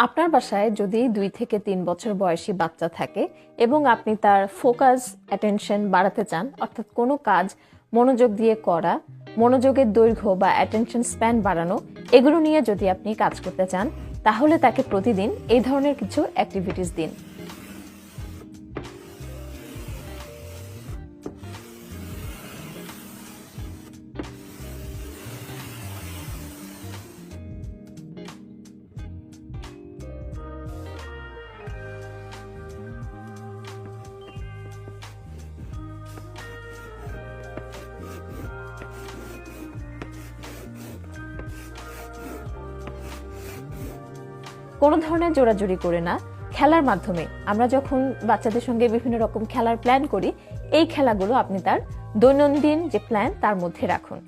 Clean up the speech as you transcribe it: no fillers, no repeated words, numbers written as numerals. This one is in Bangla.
আপনার বাসায় যদি 2 থেকে 3 বছর বয়সী বাচ্চা থাকে এবং আপনি তার ফোকাস অ্যাটেনশন বাড়াতে চান, অর্থাৎ কোনো কাজ মনোযোগ দিয়ে করা, মনোযোগের দৈর্ঘ্য বা অ্যাটেনশন স্প্যান বাড়ানো, এগুলো নিয়ে যদি আপনি কাজ করতে চান, তাহলে তাকে প্রতিদিন এই ধরনের কিছু অ্যাক্টিভিটিস দিন। কোনো ধরনের জোরাজুরি করে না, খেলার মাধ্যমে। আমরা যখন বাচ্চাদের সঙ্গে বিভিন্ন রকম খেলার প্ল্যান করি, এই খেলাগুলো আপনি তার দৈনন্দিন যে প্ল্যান তার মধ্যে রাখুন।